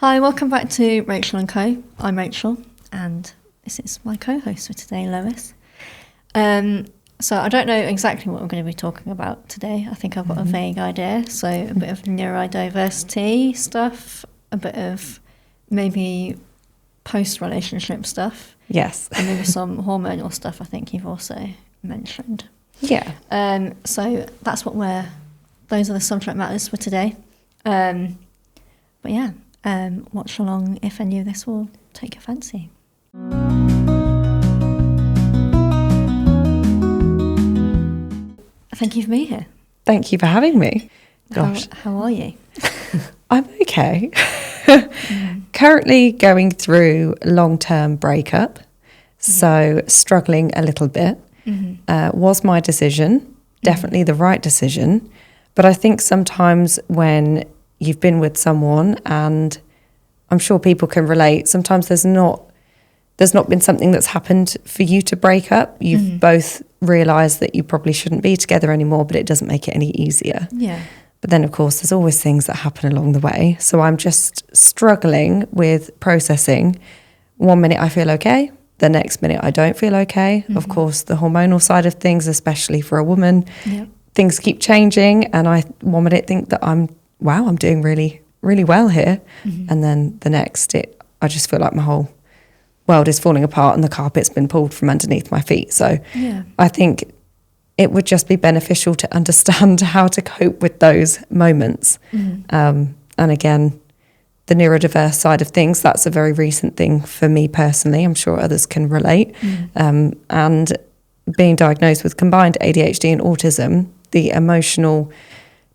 Hi, welcome back to Rachel & Co. I'm Rachel, and this is my co-host for today, Lois. So I don't know exactly what we're going to be talking about today. I think I've got a vague idea. So a bit of neurodiversity stuff, a bit of maybe post-relationship stuff. Yes. And maybe some hormonal stuff I think you've also mentioned. Yeah. So that's those are the subject matters for today. But yeah. Watch along if any of this will take your fancy. Thank you for being here. Thank you for having me. Gosh. How are you? I'm okay. Currently going through long-term breakup, so struggling a little bit. Was my decision, definitely the right decision. But I think sometimes when you've been with someone, and I'm sure people can relate, sometimes there's not been something that's happened for you to break up. You've both realised that you probably shouldn't be together anymore, but it doesn't make it any easier. Yeah. But then, of course, there's always things that happen along the way. So I'm just struggling with processing. 1 minute I feel okay, the next minute I don't feel okay. Of course, the hormonal side of things, especially for a woman, things keep changing. And I 1 minute think that I'm doing really, really well here. And then the next, I just feel like my whole world is falling apart and the carpet's been pulled from underneath my feet. So I think it would just be beneficial to understand how to cope with those moments. And again, the neurodiverse side of things, that's a very recent thing for me personally. I'm sure others can relate. And being diagnosed with combined ADHD and autism, the emotional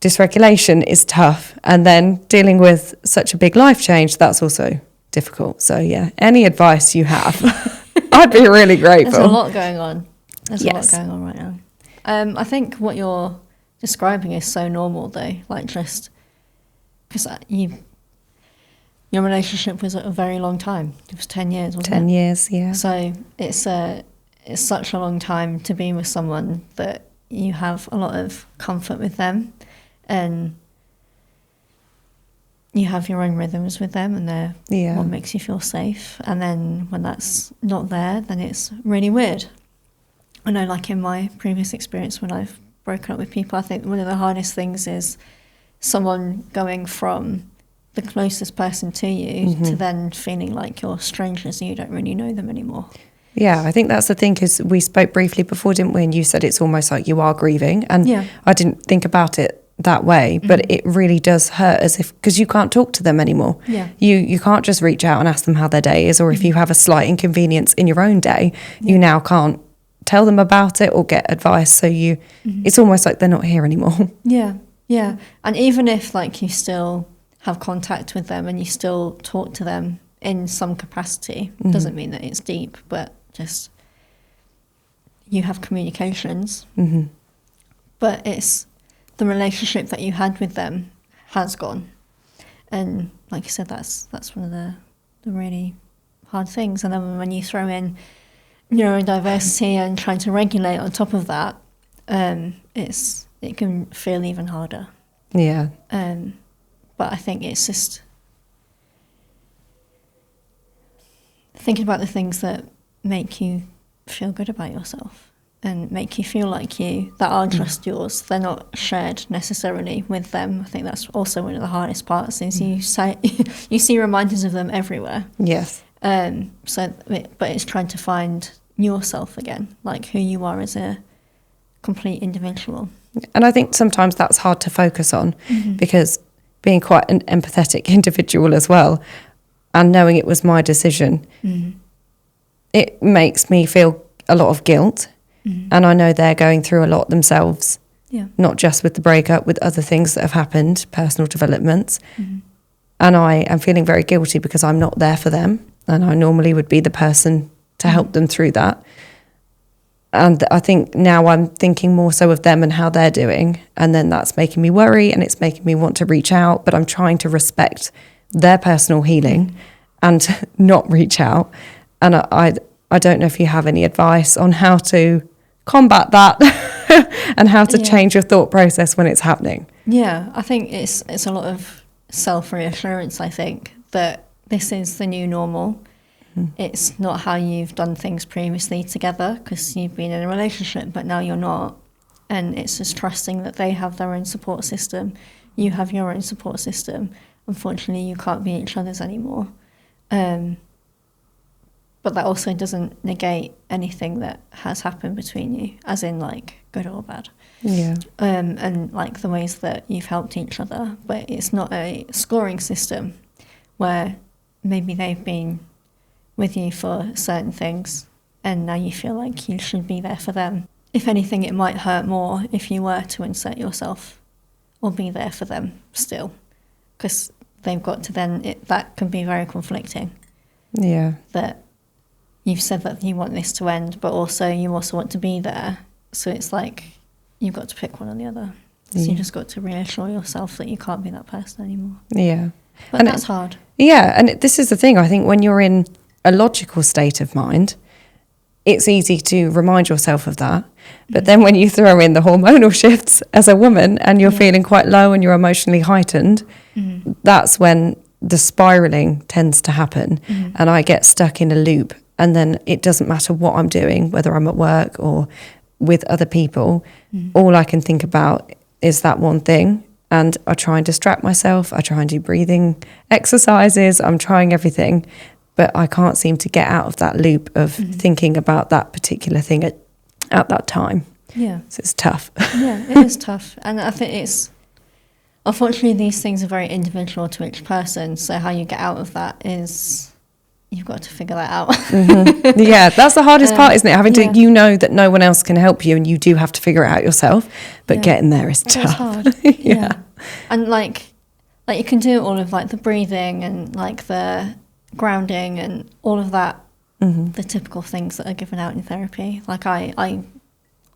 dysregulation is tough, and then dealing with such a big life change, that's also difficult. So yeah, any advice you have, I'd be really grateful. There's a lot going on. There's a lot going on right now. I think what you're describing is so normal though, like just because your relationship was a very long time. It was 10 years, wasn't it? 10 years, yeah. So it's such a long time to be with someone that you have a lot of comfort with them. And you have your own rhythms with them, and they're what makes you feel safe. And then when that's not there, then it's really weird. I know, like in my previous experience when I've broken up with people, I think one of the hardest things is someone going from the closest person to you to then feeling like you're strangers and you don't really know them anymore. Yeah, I think that's the thing, because we spoke briefly before, didn't we? And you said it's almost like you are grieving. And I didn't think about it that way, but it really does hurt, as if, because you can't talk to them anymore. You can't just reach out and ask them how their day is, or if you have a slight inconvenience in your own day, you now can't tell them about it or get advice. So it's almost like they're not here anymore. Yeah. And even if like you still have contact with them and you still talk to them in some capacity, doesn't mean that it's deep, but just you have communications. But it's the relationship that you had with them has gone. And like you said, that's one of the really hard things. And then when you throw in neurodiversity and trying to regulate on top of that, it can feel even harder. Yeah. But I think it's just thinking about the things that make you feel good about yourself and make you feel like that are just yours. They're not shared necessarily with them. I think that's also one of the hardest parts, is you see reminders of them everywhere. Yes. But it's trying to find yourself again, like who you are as a complete individual. And I think sometimes that's hard to focus on, because being quite an empathetic individual as well, and knowing it was my decision, it makes me feel a lot of guilt. And I know they're going through a lot themselves, not just with the breakup, with other things that have happened, personal developments. And I am feeling very guilty because I'm not there for them. And I normally would be the person to help them through that. And I think now I'm thinking more so of them and how they're doing. And then that's making me worry, and it's making me want to reach out. But I'm trying to respect their personal healing and not reach out. And I don't know if you have any advice on how to combat that and how to change your thought process when it's happening. Yeah, I think it's a lot of self-reassurance, I think, that this is the new normal. It's not how you've done things previously together because you've been in a relationship, but now you're not. And it's just trusting that they have their own support system. You have your own support system. Unfortunately, you can't be each other's anymore. But that also doesn't negate anything that has happened between you, as in like good or bad. Yeah. And like the ways that you've helped each other. But it's not a scoring system where maybe they've been with you for certain things and now you feel like you should be there for them. If anything, it might hurt more if you were to insert yourself or be there for them still, because they've got to then, that can be very conflicting. Yeah. That you've said that you want this to end, but also you also want to be there. So it's like you've got to pick one or the other. So you just got to reassure yourself that you can't be that person anymore. Yeah. But and that's hard. Yeah, and this is the thing. I think when you're in a logical state of mind, it's easy to remind yourself of that. But then when you throw in the hormonal shifts as a woman and you're feeling quite low and you're emotionally heightened, that's when the spiraling tends to happen. And I get stuck in a loop. And then it doesn't matter what I'm doing, whether I'm at work or with other people, all I can think about is that one thing. And I try and distract myself. I try and do breathing exercises. I'm trying everything. But I can't seem to get out of that loop of thinking about that particular thing at that time. Yeah. So it's tough. Yeah, it is tough. And I think it's, unfortunately, these things are very individual to each person. So how you get out of that is, you've got to figure that out. Yeah, that's the hardest part, isn't it? Having to, you know that no one else can help you and you do have to figure it out yourself. But getting there is tough. It's hard. Yeah. And like you can do all of like the breathing and like the grounding and all of that, the typical things that are given out in therapy. Like I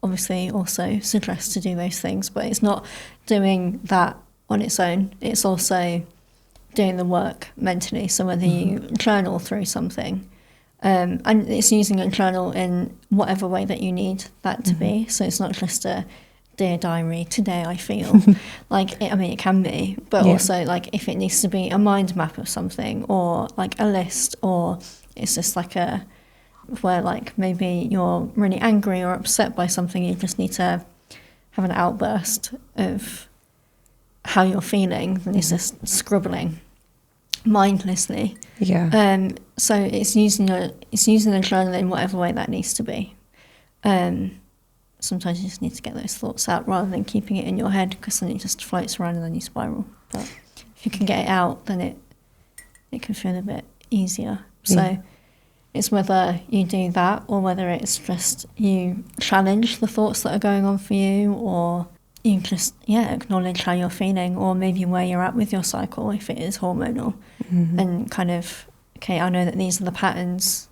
obviously also suggest to do those things, but it's not doing that on its own. It's also doing the work mentally. So whether you journal through something, and it's using a journal in whatever way that you need that to be. So it's not just a dear diary, today I feel. It can be, but also like if it needs to be a mind map of something or like a list, or it's just like where like maybe you're really angry or upset by something, you just need to have an outburst of how you're feeling, then it's just scribbling mindlessly. Yeah. So it's using a journal in whatever way that needs to be. Sometimes you just need to get those thoughts out rather than keeping it in your head, because then it just floats around and then you spiral. But if you can get it out, then it can feel a bit easier. So it's whether you do that or whether it's just you challenge the thoughts that are going on for you, or you just acknowledge how you're feeling, or maybe where you're at with your cycle if it is hormonal, and kind of, okay, I know that these are the patterns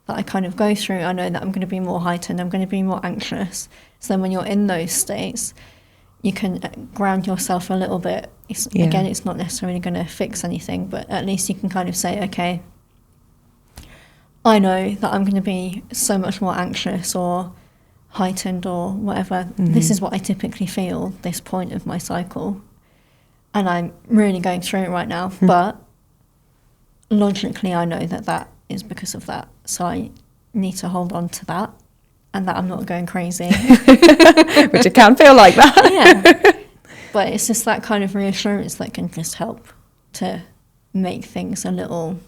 that I kind of go through. I know that I'm going to be more heightened, I'm going to be more anxious. So then when you're in those states, you can ground yourself a little bit. Again, it's not necessarily going to fix anything, but at least you can kind of say, okay, I know that I'm going to be so much more anxious or heightened or whatever. This is what I typically feel this point of my cycle, and I'm really going through it right now, but logically I know that is because of that, so I need to hold on to that, and that I'm not going crazy. Which it can feel like that. But it's just that kind of reassurance that can just help to make things a little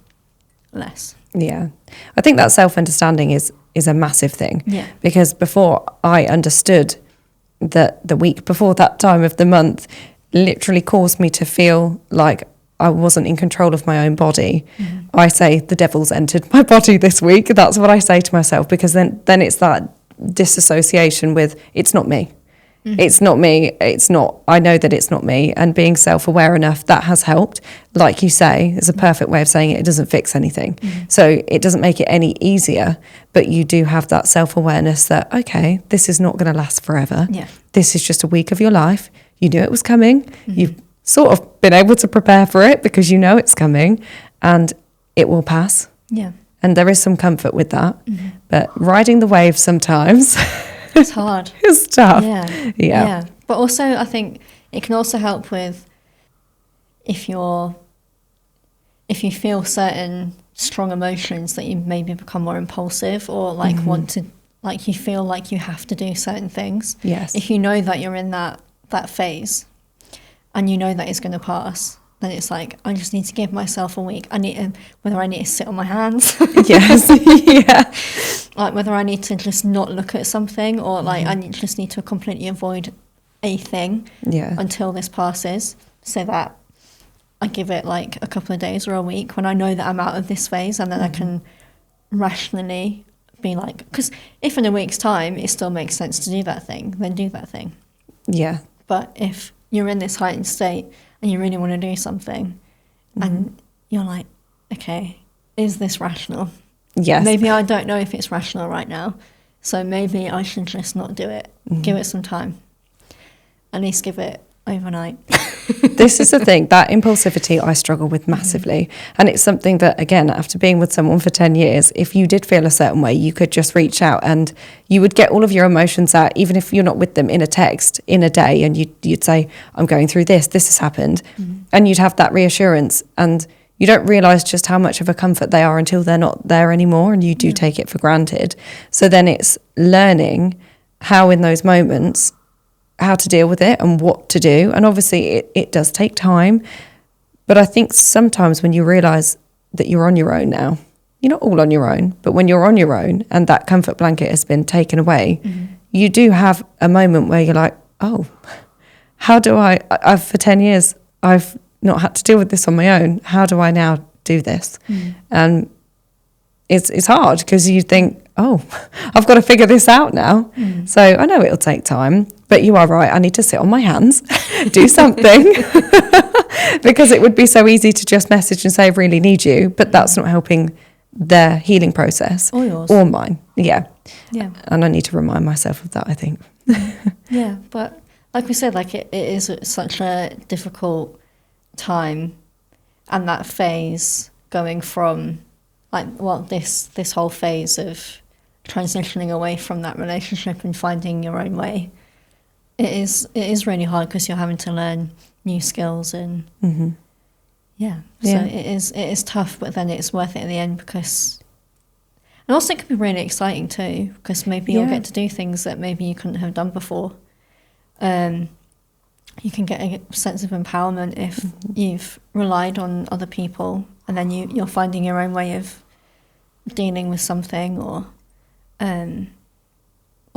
less. I think that self-understanding is a massive thing, because before I understood that the week before that time of the month literally caused me to feel like I wasn't in control of my own body. I say the devil's entered my body this week. That's what I say to myself, because then it's that disassociation with, it's not me. It's not me. I know that it's not me. And being self-aware enough, that has helped. Like you say, is a perfect way of saying it. It doesn't fix anything. So it doesn't make it any easier, but you do have that self-awareness that, okay, this is not going to last forever. This is just a week of your life. You knew it was coming. You've sort of been able to prepare for it because you know it's coming, and it will pass. And there is some comfort with that. But riding the wave sometimes... It's hard. It's tough. Yeah. But also, I think it can also help with if you're if you feel certain strong emotions, that you maybe become more impulsive, or like want to, like you feel like you have to do certain things. Yes. If you know that you're in that phase and you know that it's going to pass, then it's like, I just need to give myself a week. Whether I need to sit on my hands. Yes. Yeah. Like whether I need to just not look at something, or like just need to completely avoid a thing until this passes, so that I give it like a couple of days or a week when I know that I'm out of this phase, and then I can rationally be like, because if in a week's time it still makes sense to do that thing, then do that thing. Yeah. But if you're in this heightened state and you really want to do something, and you're like, okay, is this rational? Yes. Maybe I don't know if it's rational right now, so maybe I should just not do it. Give it some time. At least give it overnight. This is the thing, that impulsivity I struggle with massively. And it's something that, again, after being with someone for 10 years, if you did feel a certain way, you could just reach out and you would get all of your emotions out, even if you're not with them, in a text, in a day. And you'd say, I'm going through this has happened. And you'd have that reassurance. And you don't realise just how much of a comfort they are until they're not there anymore, and you do take it for granted. So then it's learning how in those moments, how to deal with it and what to do. And obviously it does take time. But I think sometimes when you realise that you're on your own now, you're not all on your own, but when you're on your own and that comfort blanket has been taken away, you do have a moment where you're like, oh, how do I've for 10 years, I've not had to deal with this on my own. How do I now do this? And it's hard because you think, oh, I've got to figure this out now. So I know it'll take time, but you are right. I need to sit on my hands, do something, because it would be so easy to just message and say, I really need you, but that's not helping their healing process or yours or mine. Yeah. And I need to remind myself of that, I think. But like we said, like it is such a difficult time, and that phase going from this whole phase of transitioning away from that relationship and finding your own way, it is really hard because you're having to learn new skills, and it is tough, but then it's worth it in the end, because and also it can be really exciting too, because maybe you'll get to do things that maybe you couldn't have done before. You can get a sense of empowerment if you've relied on other people, and then you're finding your own way of dealing with something, or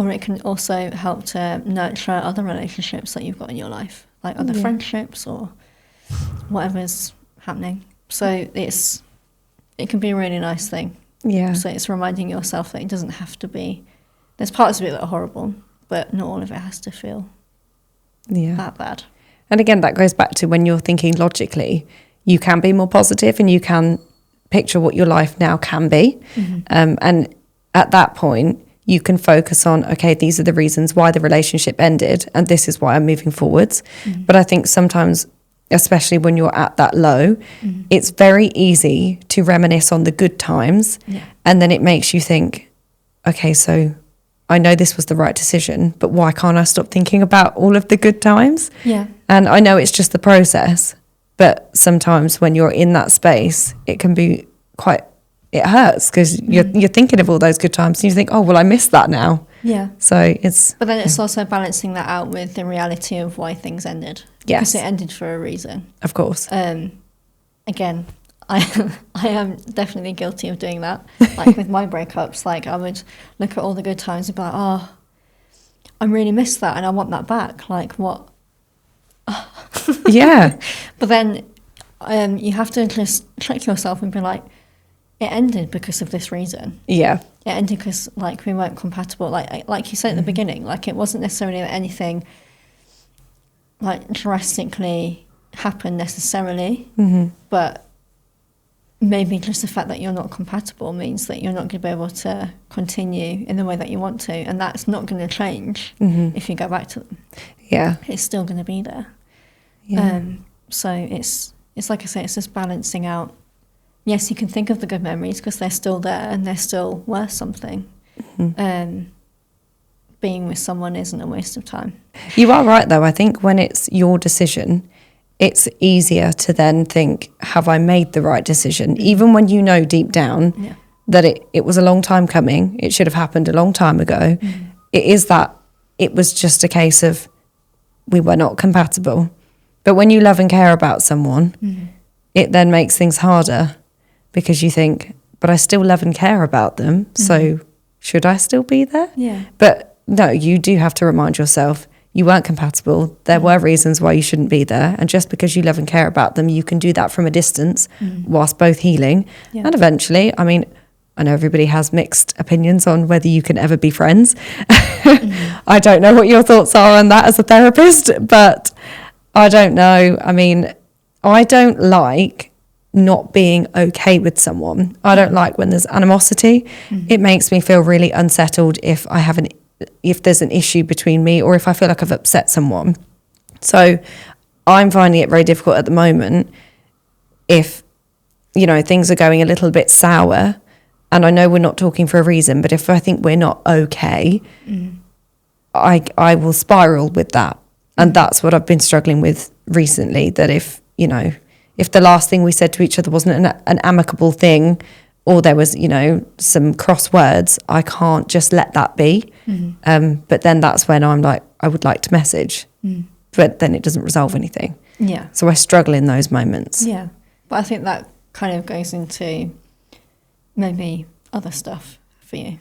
it can also help to nurture other relationships that you've got in your life, like other friendships or whatever's happening. So it can be a really nice thing. Yeah. So it's reminding yourself that it doesn't have to be. There's parts of it that are horrible, but not all of it has to feel that bad. And again, that goes back to when you're thinking logically, you can be more positive and you can picture what your life now can be. And at that point, you can focus on, okay, these are the reasons why the relationship ended, and this is why I'm moving forwards. But I think sometimes, especially when you're at that low, it's very easy to reminisce on the good times. And then it makes you think, okay, so I know this was the right decision, but why can't I stop thinking about all of the good times? And I know it's just the process, but sometimes when you're in that space, it can be it hurts because you're thinking of all those good times and you think, oh, well, I missed that now. So but then it's also balancing that out with the reality of why things ended. Because it ended for a reason. Of course. Again, I am definitely guilty of doing that. Like with my breakups, like I would look at all the good times and be like, oh, I really missed that and I want that back. Like what? But then you have to just check yourself and be like, it ended because of this reason. It ended because like we weren't compatible. Like you said at the beginning, like it wasn't necessarily that anything like drastically happened necessarily, but maybe just the fact that you're not compatible means that you're not going to be able to continue in the way that you want to, and that's not going to change if you go back to them. It's still going to be there. So it's like I say, it's just balancing out. Yes, you can think of the good memories because they're still there and they're still worth something. Being with someone isn't a waste of time. You are right, though. I think when it's your decision, it's easier to then think, have I made the right decision? Even when you know deep down that it was a long time coming, it should have happened a long time ago. It is that it was just a case of we were not compatible. But when you love and care about someone, it then makes things harder because you think, but I still love and care about them. So should I still be there? Yeah. But no, you do have to remind yourself, you weren't compatible. There were reasons why you shouldn't be there. And just because you love and care about them, you can do that from a distance whilst both healing. Yeah. And eventually, I mean, I know everybody has mixed opinions on whether you can ever be friends. I don't know what your thoughts are on that as a therapist, but I don't know. I mean, I don't like not being okay with someone. I don't like when there's animosity. It makes me feel really unsettled if there's an issue between me or if I feel like I've upset someone. So I'm finding it very difficult at the moment if, you know, things are going a little bit sour and I know we're not talking for a reason, but if I think we're not okay, I will spiral with that. And that's what I've been struggling with recently, that if, you know, if the last thing we said to each other wasn't an amicable thing, or there was, you know, some cross words, I can't just let that be. But then that's when I'm like, I would like to message. But then it doesn't resolve anything. Yeah. So I struggle in those moments. Yeah. But I think that kind of goes into maybe other stuff for you,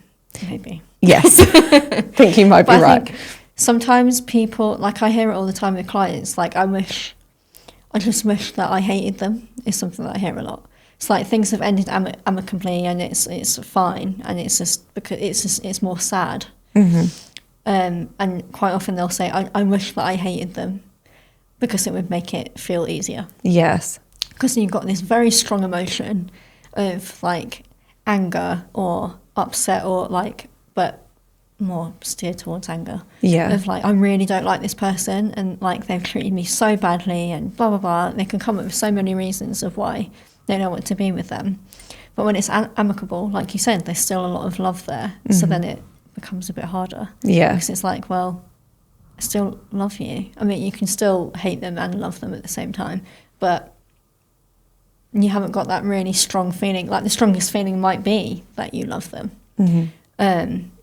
maybe. Yes. I think you might be right. Sometimes people, like I hear it all the time with clients, like I just wish that I hated them, is something that I hear a lot. It's like things have ended amicably and it's fine, and it's just because it's more sad. And quite often they'll say, I wish that I hated them because it would make it feel easier. Yes. Because you've got this very strong emotion of like anger or upset or like, but more steered towards anger. Yeah. Of like, I really don't like this person and like they've treated me so badly and blah, blah, blah. They can come up with so many reasons of why they don't want to be with them. But when it's amicable, like you said, there's still a lot of love there. So then it becomes a bit harder. Yeah. Because it's like, well, I still love you. I mean, you can still hate them and love them at the same time, but you haven't got that really strong feeling. Like the strongest feeling might be that you love them.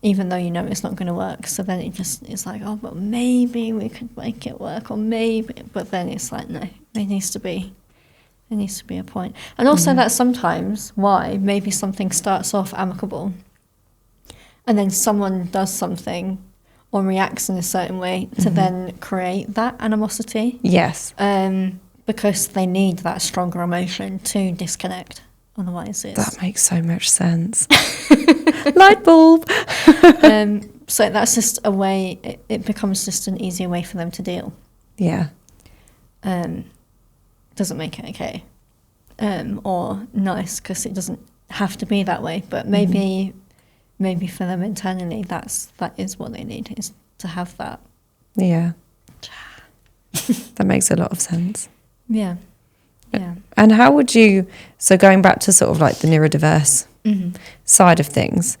Even though you know it's not going to work. So then it's like, oh, but maybe we could make it work, or maybe, but then it's like, no, there needs to be a point. And also that's sometimes why maybe something starts off amicable and then someone does something or reacts in a certain way to then create that animosity. Yes. Because they need that stronger emotion to disconnect. Otherwise that makes so much sense. Light bulb. So that's just a way, it becomes just an easier way for them to deal. Yeah. Doesn't make it okay or nice, because it doesn't have to be that way, but maybe for them internally that is what they need, is to have that. Yeah. That makes a lot of sense. Yeah. And how would you, so going back to sort of like the neurodiverse side of things,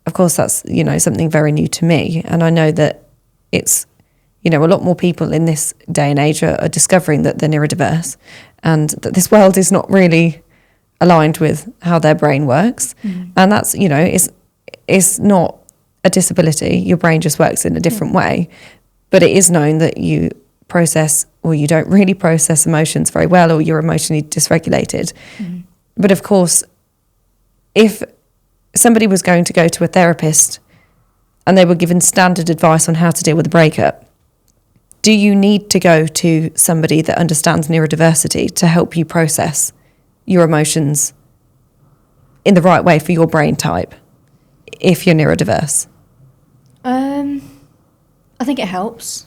of course that's, you know, something very new to me, and I know that it's, you know, a lot more people in this day and age are discovering that they're neurodiverse and that this world is not really aligned with how their brain works. And that's, you know, it's not a disability. Your brain just works in a different way. But it is known that you process, or you don't really process emotions very well, or you're emotionally dysregulated. But of course, if somebody was going to go to a therapist and they were given standard advice on how to deal with a breakup, do you need to go to somebody that understands neurodiversity to help you process your emotions in the right way for your brain type if you're neurodiverse? I think it helps,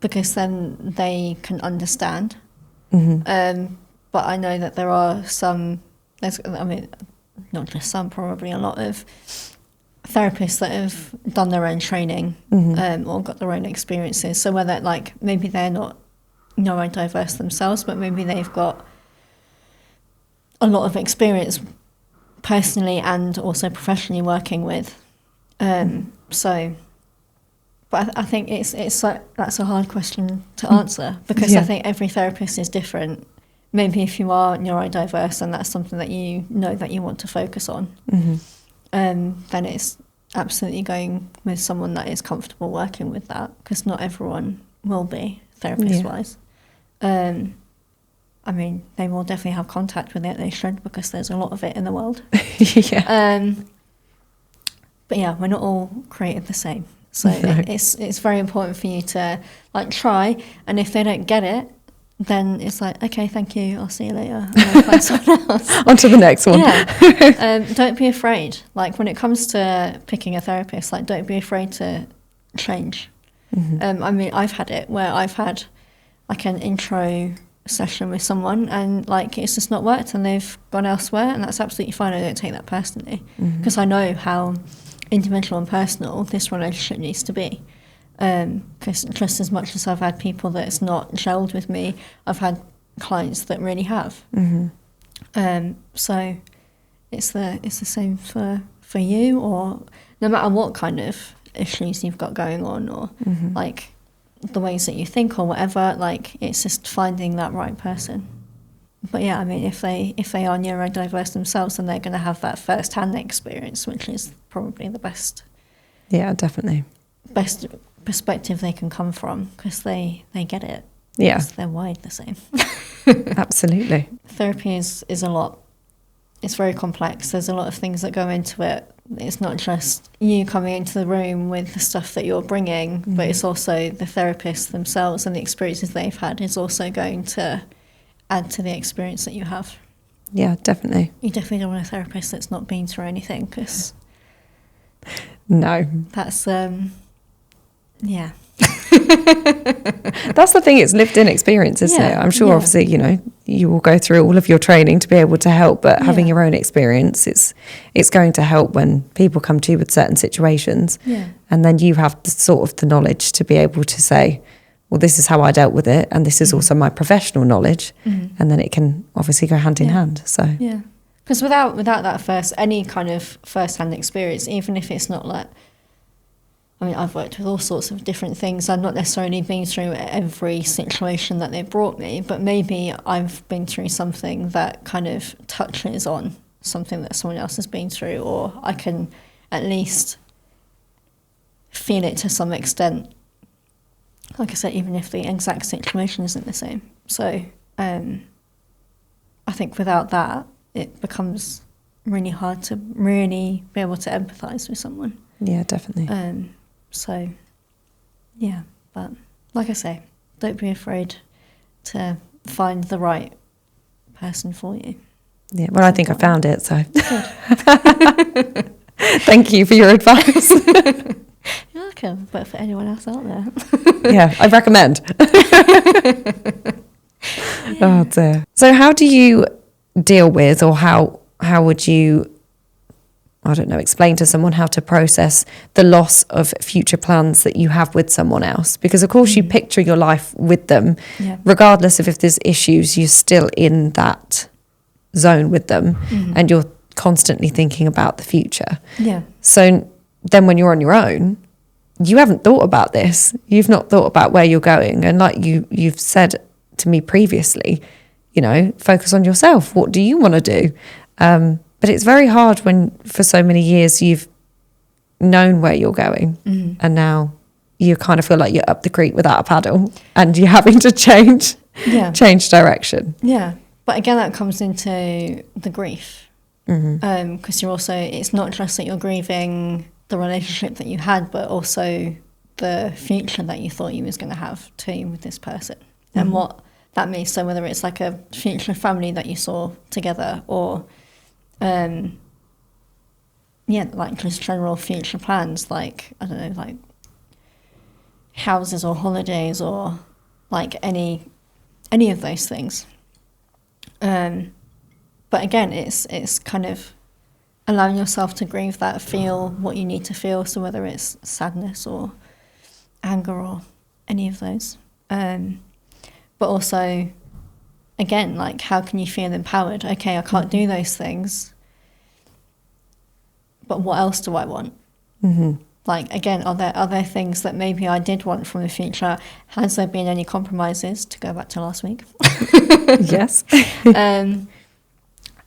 because then they can understand. But I know that there are not just some, probably a lot of therapists that have done their own training or got their own experiences. So whether like maybe they're not neurodiverse themselves, but maybe they've got a lot of experience personally and also professionally working with. So But I think it's like, that's a hard question to answer, because I think every therapist is different. Maybe if you are neurodiverse and that's something that you know that you want to focus on, then it's absolutely going with someone that is comfortable working with that, because not everyone will be therapist-wise. I mean, they will definitely have contact with it. They should, because there's a lot of it in the world. But yeah, we're not all created the same. So it's very important for you to like try, and if they don't get it, then it's like, okay, thank you, I'll see you later, and I'll find someone else. On to the next one. Don't be afraid. Like when it comes to picking a therapist, like don't be afraid to change. I mean, I've had it where I've had like an intro session with someone and like it's just not worked and they've gone elsewhere, and that's absolutely fine. I don't take that personally, because I know how individual and personal this relationship needs to be. Because just as much as I've had people that's not gelled with me, I've had clients that really have. So it's the same for you, or no matter what kind of issues you've got going on, or like the ways that you think or whatever. Like it's just finding that right person. But yeah, I mean, if they are neurodiverse themselves, then they're going to have that first-hand experience, which is probably the best. Yeah, definitely. Best perspective they can come from, because they get it. Yeah. They're wired the same. Absolutely. Therapy is a lot. It's very complex. There's a lot of things that go into it. It's not just you coming into the room with the stuff that you're bringing, but it's also the therapists themselves and the experiences they've had is also going to add to the experience that you have. Yeah, definitely. You definitely don't want a therapist that's not been through anything, because no, that's yeah. That's the thing, it's lived in experience, isn't it? I'm sure obviously, you know, you will go through all of your training to be able to help, but having your own experience, it's going to help when people come to you with certain situations. Yeah. And then you have the sort of the knowledge to be able to say, well, this is how I dealt with it, and this is also my professional knowledge, and then it can obviously go hand in hand. So yeah, because without that any kind of first-hand experience, even if it's not like, I mean, I've worked with all sorts of different things. I've not necessarily been through every situation that they brought me, but maybe I've been through something that kind of touches on something that someone else has been through, or I can at least feel it to some extent. Like I said, even if the exact situation isn't the same. So I think without that, it becomes really hard to really be able to empathise with someone. Yeah, definitely. So, yeah, but like I say, don't be afraid to find the right person for you. Yeah, well, I think I found it, so. Good. Thank you for your advice. You're welcome, but for anyone else out there. Yeah, I recommend. Oh dear. So how do you deal with, or how would you, I don't know, explain to someone how to process the loss of future plans that you have with someone else? Because of course you picture your life with them, regardless of if there's issues, you're still in that zone with them, and you're constantly thinking about the future. Yeah. So then when you're on your own, you haven't thought about this. You've not thought about where you're going. And like you've said to me previously, you know, focus on yourself. What do you want to do? But it's very hard when for so many years you've known where you're going, and now you kind of feel like you're up the creek without a paddle, and you're having to change direction. Yeah. But again, that comes into the grief. Because you're also, it's not just that you're grieving the relationship that you had, but also the future that you thought you was going to have too with this person, and what that means. So whether it's like a future family that you saw together, or like just general future plans, like, I don't know, like houses or holidays, or like any of those things. But again, it's kind of allowing yourself to grieve that, feel what you need to feel. So whether it's sadness or anger or any of those. But also, again, like, how can you feel empowered? Okay, I can't do those things, but what else do I want? Like, again, are there things that maybe I did want from the future? Has there been any compromises, to go back to last week? Yes.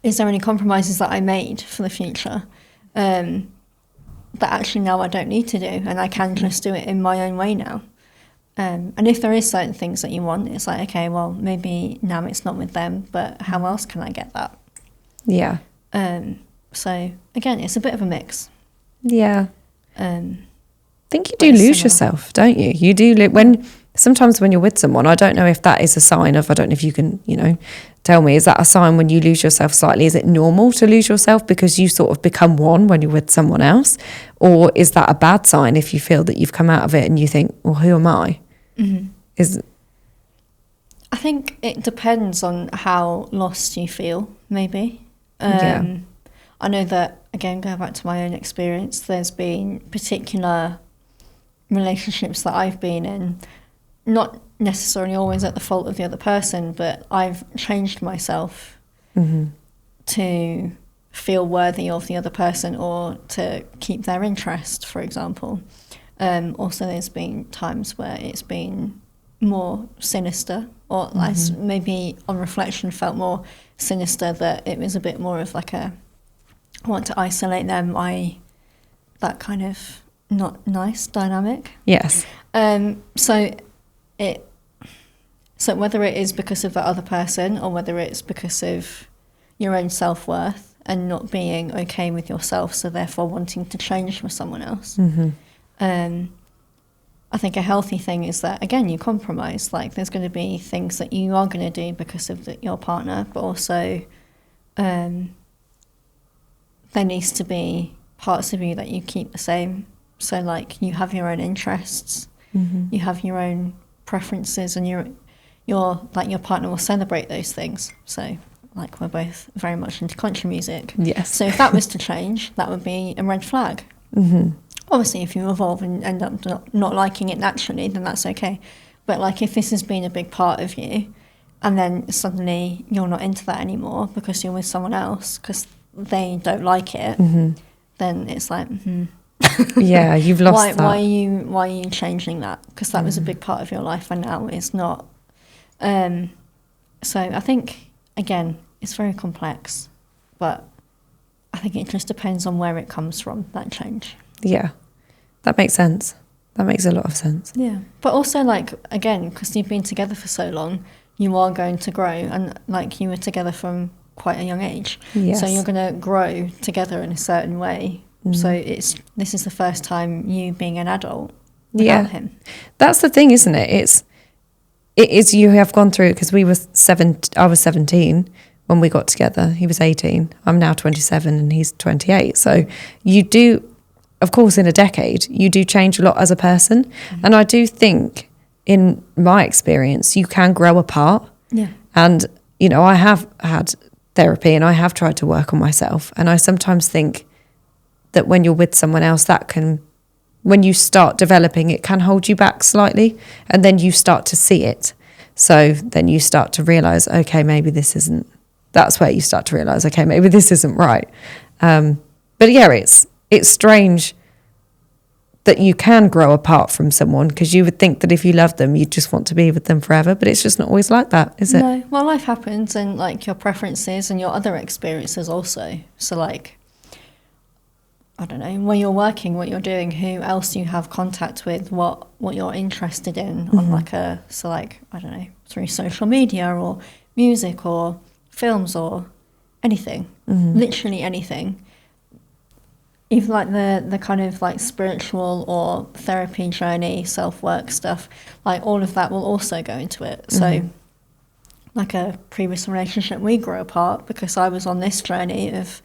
Is there any compromises that I made for the future that actually now I don't need to do, and I can just do it in my own way now? And if there is certain things that you want, it's like, okay, well, maybe now it's not with them, but how else can I get that? Yeah. So again, it's a bit of a mix. Yeah. I think you do lose yourself, don't you? You do sometimes when you're with someone, I don't know if that is a sign of, I don't know if you can, tell me, is that a sign when you lose yourself slightly? Is it normal to lose yourself because you sort of become one when you're with someone else? Or is that a bad sign if you feel that you've come out of it and you think, well, who am I? Mm-hmm. I think it depends on how lost you feel, maybe. Yeah. I know that, again, going back to my own experience, there's been particular relationships that I've been in, not necessarily always at the fault of the other person, but I've changed myself to feel worthy of the other person or to keep their interest, for example. Also, there's been times where it's been more sinister, or maybe on reflection felt more sinister, that it was a bit more of like I want to isolate them, that kind of not nice dynamic. Yes. So whether it is because of the other person or whether it's because of your own self-worth and not being okay with yourself, so therefore wanting to change for someone else. I think a healthy thing is that, again, you compromise. Like, there's going to be things that you are going to do because of your partner, but also there needs to be parts of you that you keep the same. So, like, you have your own interests, you have your own preferences, and your partner will celebrate those things. So, like, we're both very much into country music. Yes. So if that was to change, that would be a red flag. Obviously, if you evolve and end up not liking it naturally, then that's okay. But, like, if this has been a big part of you and then suddenly you're not into that anymore because you're with someone else because they don't like it, then it's like, yeah, you've lost that. Why are you changing that? Because that was a big part of your life and now it's not. So I think, again, it's very complex, but I think it just depends on where it comes from, that change. Yeah, that makes sense. That makes a lot of sense. Yeah, but also, like, again, because you've been together for so long, you are going to grow, and, like, you were together from quite a young age. Yes. So you're going to grow together in a certain way. So this is the first time you being an adult without him. That's the thing, isn't it? It is you have gone through, because I was 17 when we got together. He was 18. I'm now 27 and he's 28. So you do, of course, in a decade, you do change a lot as a person. And I do think, in my experience, you can grow apart. Yeah. And, I have had therapy and I have tried to work on myself. And I sometimes think that when you're with someone else, when you start developing, it can hold you back slightly, and then you start to see it. So then you start to realise, okay, maybe this isn't, that's where you start to realise, okay, maybe this isn't right. But yeah, it's strange that you can grow apart from someone, because you would think that if you love them, you'd just want to be with them forever, but it's just not always like that, is it? No, well, life happens, and, like, your preferences and your other experiences also. So, like, I don't know, when you're working, what you're doing, who else you have contact with, what you're interested in on I don't know, through social media or music or films or anything, literally anything. Even like the kind of like spiritual or therapy journey, self-work stuff, like all of that will also go into it. So like a previous relationship, we grew apart because I was on this journey of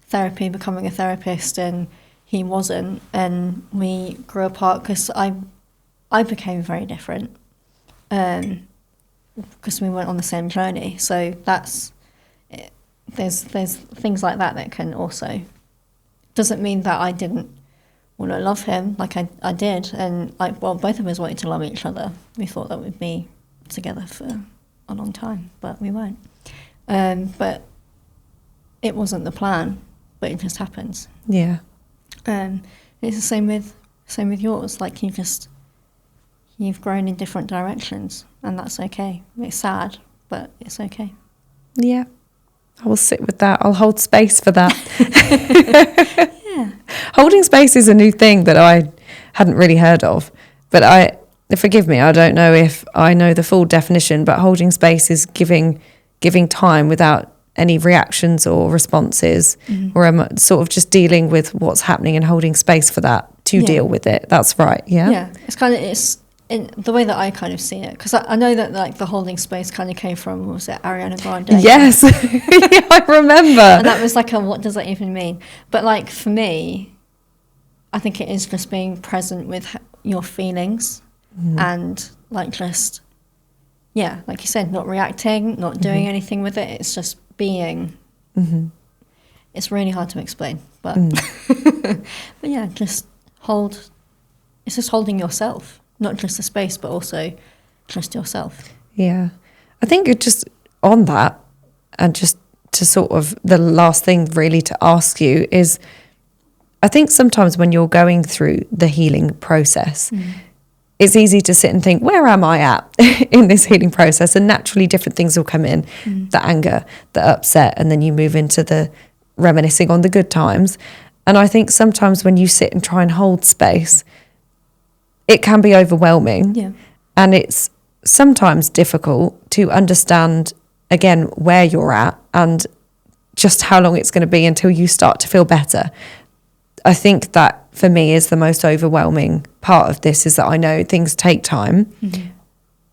therapy, becoming a therapist, and he wasn't, and we grew apart because I became very different because we went on the same journey. So that's it. There's things like that can also, doesn't mean that I didn't want to love him, like I did, and both of us wanted to love each other. We thought that we'd be together for a long time, but we weren't. But it wasn't the plan. But it just happens. Yeah. It's the same with same with yours. Like you've grown in different directions, and that's okay. It's sad, but it's okay. Yeah, I will sit with that. I'll hold space for that. Yeah. Holding space is a new thing that I hadn't really heard of, but forgive me, I don't know if I know the full definition, but holding space is giving time without any reactions or responses, or I'm sort of just dealing with what's happening and holding space for that to deal with it. That's right. Yeah. Yeah. It's in the way that I kind of see it, because I know that like the holding space kind of came from, what was it, Ariana Grande? Yes. Yeah, I remember. And that was like what does that even mean? But like for me, I think it is just being present with your feelings and like just, like you said, not reacting, not doing anything with it. It's just being. It's really hard to explain, but but yeah, it's just holding yourself, not just the space, but also just yourself. Yeah. I think it just on that, and just to sort of the last thing really to ask you is, I think sometimes when you're going through the healing process, it's easy to sit and think, where am I at in this healing process? And naturally different things will come in, the anger, the upset, and then you move into the reminiscing on the good times. And I think sometimes when you sit and try and hold space, it can be overwhelming. Yeah. And it's sometimes difficult to understand, again, where you're at and just how long it's going to be until you start to feel better. I think that for me is the most overwhelming part of this, is that I know things take time,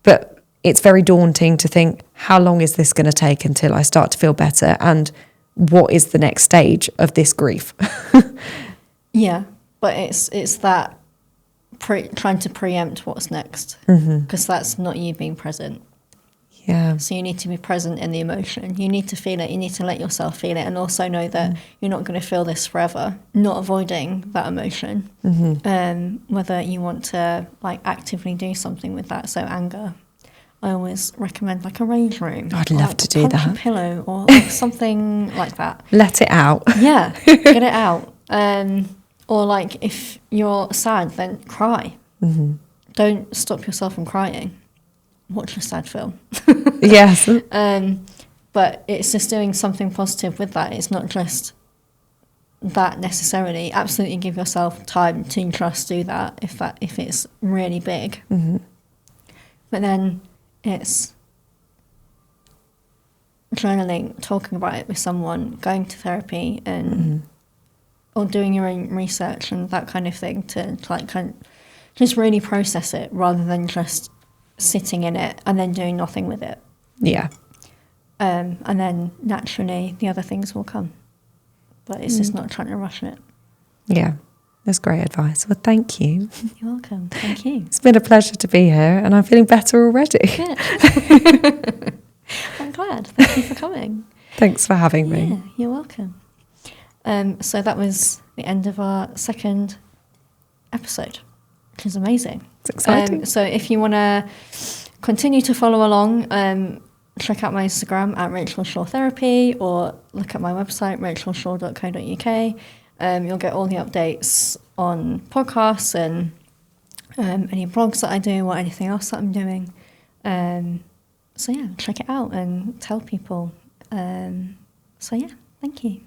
but it's very daunting to think, how long is this going to take until I start to feel better? And what is the next stage of this grief? Yeah, but it's that trying to preempt what's next, because that's not you being present. Yeah. So you need to be present in the emotion. You need to feel it. You need to let yourself feel it, and also know that you're not going to feel this forever. Not avoiding that emotion. Whether you want to like actively do something with that. So anger, I always recommend like a rage room. I'd love to do that. A pillow or like something like that. Let it out. Yeah, get it out. Or like if you're sad, then cry. Don't stop yourself from crying. Watch a sad film. Yes. But it's just doing something positive with that. It's not just that necessarily. Absolutely give yourself time to just do that if it's really big. But then it's journaling, talking about it with someone, going to therapy, and or doing your own research and that kind of thing to like kind of just really process it, rather than just sitting in it and then doing nothing with it. Yeah. And then naturally the other things will come. But it's just not trying to rush it. Yeah. That's great advice. Well, thank you. You're welcome. Thank you. It's been a pleasure to be here, and I'm feeling better already. Good. I'm glad. Thank you for coming. Thanks for having me. Yeah, you're welcome. So that was the end of our second episode, which is amazing. It's exciting. So if you want to continue to follow along, check out my Instagram at Rachel Shaw Therapy, or look at my website, rachelshaw.co.uk. You'll get all the updates on podcasts and any blogs that I do or anything else that I'm doing. So yeah, check it out and tell people. So yeah, thank you.